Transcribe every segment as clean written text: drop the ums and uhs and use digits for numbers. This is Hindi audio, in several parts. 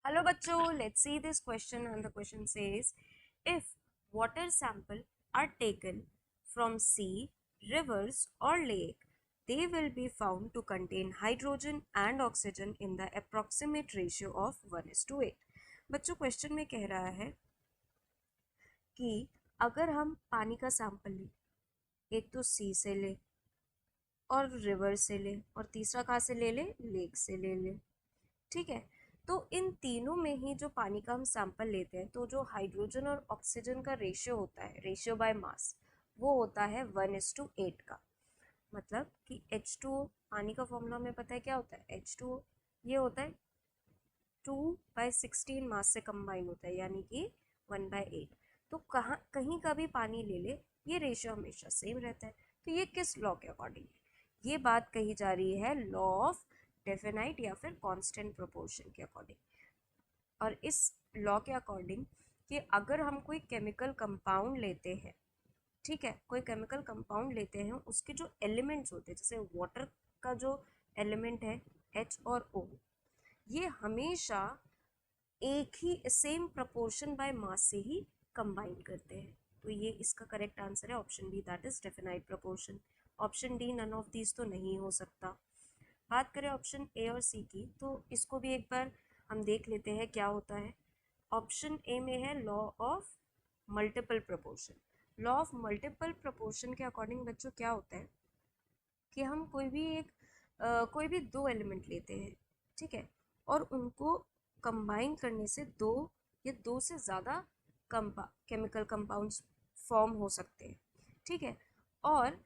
Hello bachcho, let's see this question and the question says if water sample are taken from sea, rivers or lake, they will be found to contain hydrogen and oxygen in the approximate ratio of 1:8. बच्चों क्वेश्चन में कह रहा है कि अगर हम पानी का सैंपल लें, एक तो सी से ले और रिवर से ले और तीसरा कहाँ से ले ले, लेक से ले ले, ठीक है। तो इन तीनों में ही जो पानी का हम सैंपल लेते हैं तो जो हाइड्रोजन और ऑक्सीजन का रेशियो होता है, रेशियो बाय मास, वो होता है 1:8 का। मतलब कि H2O, पानी का फॉर्मूला हमें पता है क्या होता है, H2O ये होता है 2/16 मास से कंबाइन होता है, यानी कि 1/8। तो कहीं का भी पानी ले ले, ये रेशियो हमेशा सेम रहता है। तो ये किस लॉ के अकॉर्डिंग है? ये बात कही जा रही है लॉ ऑफ डेफिनाइट या फिर कांस्टेंट प्रोपोर्शन के अकॉर्डिंग। और इस लॉ के अकॉर्डिंग कि अगर हम कोई केमिकल कंपाउंड लेते हैं, ठीक है, कोई केमिकल कंपाउंड लेते हैं, उसके जो एलिमेंट्स होते हैं, जैसे वाटर का जो एलिमेंट है H और O, ये हमेशा एक ही सेम प्रपोर्शन बाय मास से ही कंबाइन करते हैं। तो ये इसका करेक्ट आंसर है option B, that is definite proportion. Option D none of these तो नहीं हो सकता। बात करें ऑप्शन ए और सी की, तो इसको भी एक बार हम देख लेते हैं क्या होता है। ऑप्शन ए में है law of multiple proportion. Law of multiple proportion के अकॉर्डिंग बच्चों क्या होता है कि हम कोई भी दो एलिमेंट लेते हैं, ठीक है, और उनको कंबाइन करने से दो या दो से ज़्यादा केमिकल कंपाउंड्स फॉर्म हो सकते हैं, ठीक है। और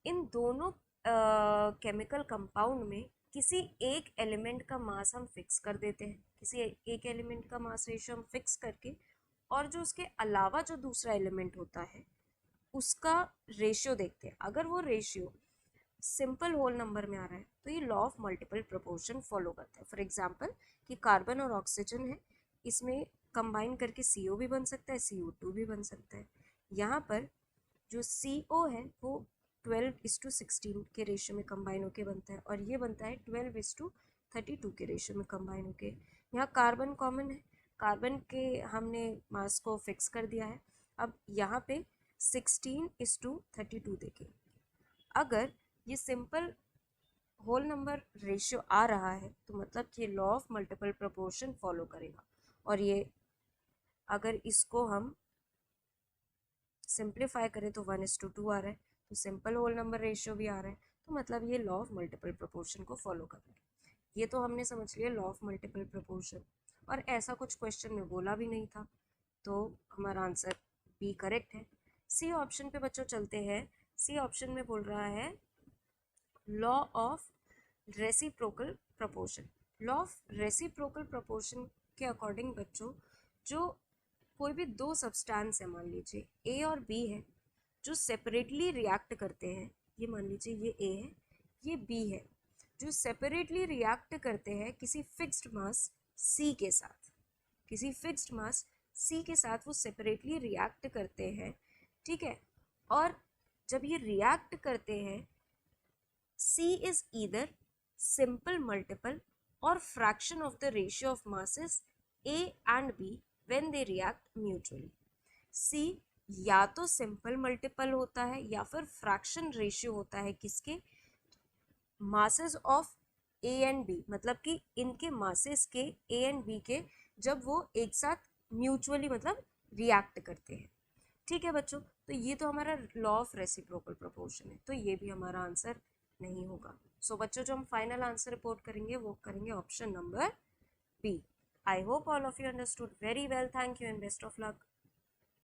इन दोनों केमिकल कंपाउंड में किसी एक एलिमेंट का मास हम फिक्स कर देते हैं, किसी एक एलिमेंट का मास रेशियो हम फिक्स करके, और जो उसके अलावा जो दूसरा एलिमेंट होता है उसका रेशियो देखते हैं। अगर वो रेशियो सिंपल होल नंबर में आ रहा है तो ये law of multiple proportion follow करता है। फॉर एग्जांपल कि कार्बन और ऑक्सीजन है, इसमें कंबाइन करके CO भी बन सकता है, CO2 भी बन सकता है। यहाँ पर जो CO है वो 12:16 के रेशियो में कंबाइन होके बनता है, और ये बनता है 12:32 के रेशियो में कंबाइन होके। यहाँ कार्बन कॉमन है, कार्बन के हमने मास को फिक्स कर दिया है। अब यहाँ पे 16:32 देखें, अगर ये सिंपल होल नंबर रेशियो आ रहा है तो मतलब कि law of multiple proportion follow करेगा। और ये अगर इसको हम सिंप्लीफाई करें तो 1:2 आ रहा है, तो सिंपल होल नंबर रेशियो भी आ रहा है, तो मतलब ये लॉ ऑफ मल्टीपल प्रोपोर्शन को फॉलो कर रहा है। ये तो हमने समझ लिया लॉ ऑफ मल्टीपल प्रोपोर्शन, और ऐसा कुछ क्वेश्चन में बोला भी नहीं था, तो हमारा आंसर बी करेक्ट है। सी ऑप्शन पे बच्चों चलते हैं। सी ऑप्शन में बोल रहा है law of reciprocal proportion. Law of reciprocal proportion के अकॉर्डिंग बच्चों, जो कोई भी दो सब्सटेंस है, मान लीजिए ए और बी है, जो सेपरेटली रिएक्ट करते हैं, ये मान लीजिए ये ए है, ये बी है, जो सेपरेटली रिएक्ट करते हैं किसी फिक्स्ड मास सी के साथ, किसी फिक्स्ड मास सी के साथ वो सेपरेटली रिएक्ट करते हैं, ठीक है। और जब ये रिएक्ट करते हैं, C is either simple multiple or fraction of the ratio of masses A and B when they react mutually. C या तो सिंपल मल्टीपल होता है या फिर फ्रैक्शन रेशियो होता है किसके, masses of A and B, मतलब कि इनके मासेस के A एंड B के, जब वो एक साथ म्यूचुअली मतलब रिएक्ट करते हैं, ठीक है बच्चों। तो ये तो हमारा लॉ ऑफ रेसिप्रोकल प्रोपोर्शन है, तो ये भी हमारा आंसर नहीं होगा। सो बच्चों जो हम फाइनल आंसर रिपोर्ट करेंगे वो करेंगे option number B. I hope all of you understood very well. Thank you and best of luck.